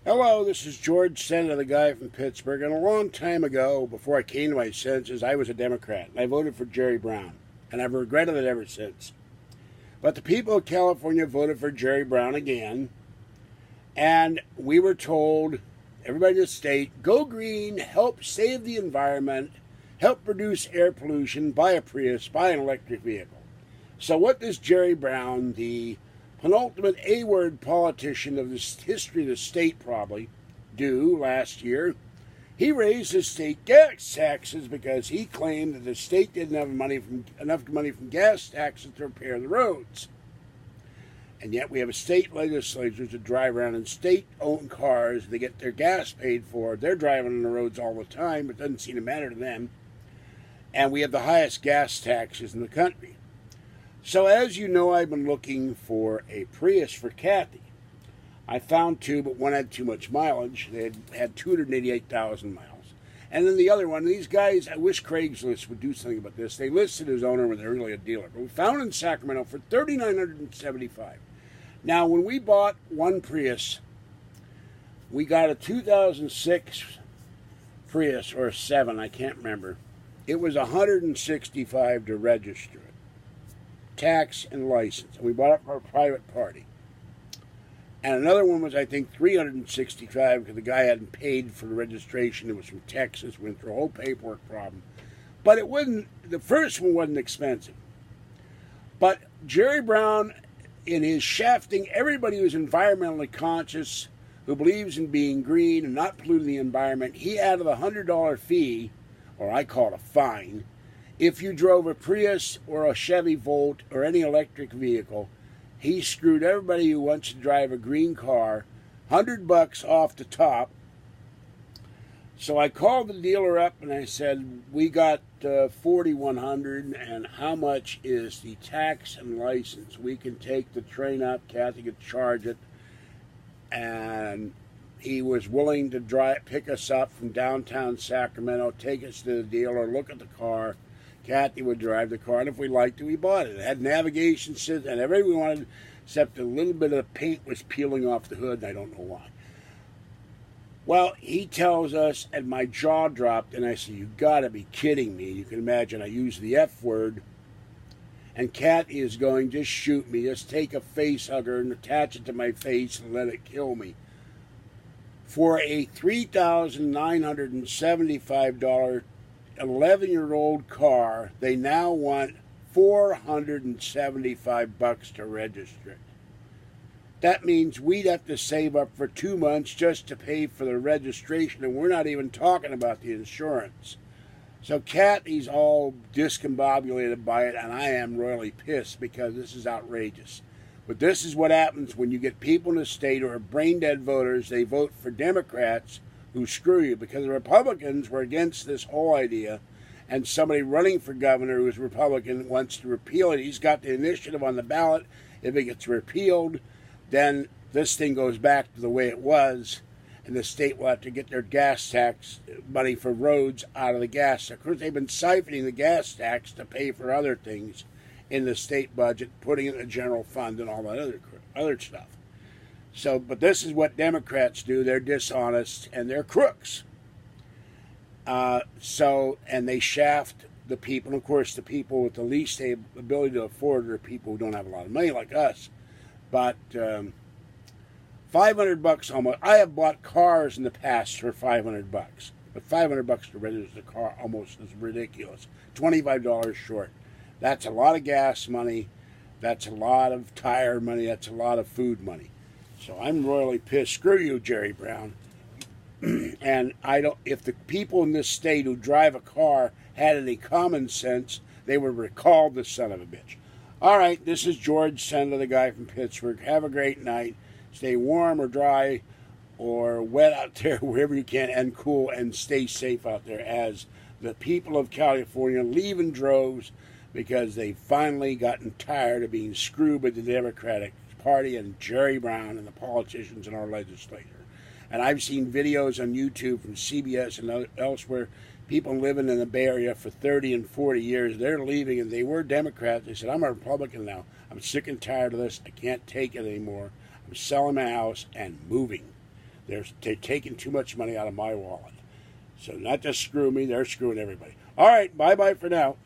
Hello, this is George Senda, the guy from Pittsburgh, and a long time ago, before I came to my senses, I was a Democrat, and I voted for Jerry Brown, and I've regretted it ever since. But the people of California voted for Jerry Brown again, and we were told, everybody in the state, go green, help save the environment, help reduce air pollution, buy a Prius, buy an electric vehicle. So what does Jerry Brown, the penultimate A-word politician of the history of the state probably, do last year? He raised the state gas taxes because he claimed that the state didn't have enough money from gas taxes to repair the roads. And yet we have a state legislature to drive around in state-owned cars. They get their gas paid for. They're driving on the roads all the time. It doesn't seem to matter to them. And we have the highest gas taxes in the country. So as you know, I've been looking for a Prius for Kathy. I found two, but one had too much mileage. They had 288,000 miles. And then the other one, these guys, I wish Craigslist would do something about this. They listed his owner when they're really a dealer. But we found it in Sacramento for $3,975. Now, when we bought one Prius, we got a 2006 Prius, or a 7, I can't remember. It was $165 to register it. Tax and license, and we bought it for a private party. And another one was, I think, $365 because the guy hadn't paid for the registration. It was from Texas. Went through a whole paperwork problem, but it wasn't. The first one wasn't expensive. But Jerry Brown, in his shafting everybody who's environmentally conscious, who believes in being green and not polluting the environment, he added a $100 fee, or I call it a fine, if you drove a Prius or a Chevy Volt or any electric vehicle. He screwed everybody who wants to drive a green car, $100 off the top. So I called the dealer up and I said, we got $4,100, and how much is the tax and license? We can take the train up, Kathy could charge it. And he was willing to pick us up from downtown Sacramento, take us to the dealer, look at the car. Kathy would drive the car, and if we liked it, we bought it. It had navigation system and everything we wanted, except a little bit of paint was peeling off the hood, and I don't know why. Well, he tells us, and my jaw dropped, and I said, you gotta be kidding me. You can imagine I used the F word, and Kathy is going, just shoot me, just take a face hugger and attach it to my face and let it kill me. For a $3,975 11-year-old car, they now want $475 to register it. That means we'd have to save up for 2 months just to pay for the registration, and we're not even talking about the insurance. So Kathy's all discombobulated by it, and I am royally pissed because this is outrageous. But this is what happens when you get people in the state who are brain-dead voters. They vote for Democrats who screw you, because the Republicans were against this whole idea, and somebody running for governor who's Republican wants to repeal it. He's got the initiative on the ballot. If it gets repealed, then this thing goes back to the way it was, and the state will have to get their gas tax money for roads out of the gas. Of course, they've been siphoning the gas tax to pay for other things in the state budget, putting it in the general fund and all that other stuff. So, but this is what Democrats do. They're dishonest and they're crooks. And they shaft the people. And of course, the people with the least ability to afford are people who don't have a lot of money like us. But $500 almost. I have bought cars in the past for $500, but $500 to register the car almost is ridiculous. $25 short. That's a lot of gas money. That's a lot of tire money. That's a lot of food money. So I'm royally pissed. Screw you, Jerry Brown. And if the people in this state who drive a car had any common sense, they would recall the son of a bitch. All right, this is George Senda, the guy from Pittsburgh. Have a great night. Stay warm or dry or wet out there wherever you can, and cool, and stay safe out there as the people of California leave in droves because they've finally gotten tired of being screwed by the Democratic Party and Jerry Brown and the politicians in our legislature. And I've seen videos on YouTube from CBS and elsewhere, people living in the Bay Area for 30 and 40 years, they're leaving, and they were Democrats. They said, I'm a Republican now. I'm sick and tired of this. I can't take it anymore. I'm selling my house and moving. They're taking too much money out of my wallet. So not just screw me, they're screwing everybody. All right, bye-bye for now.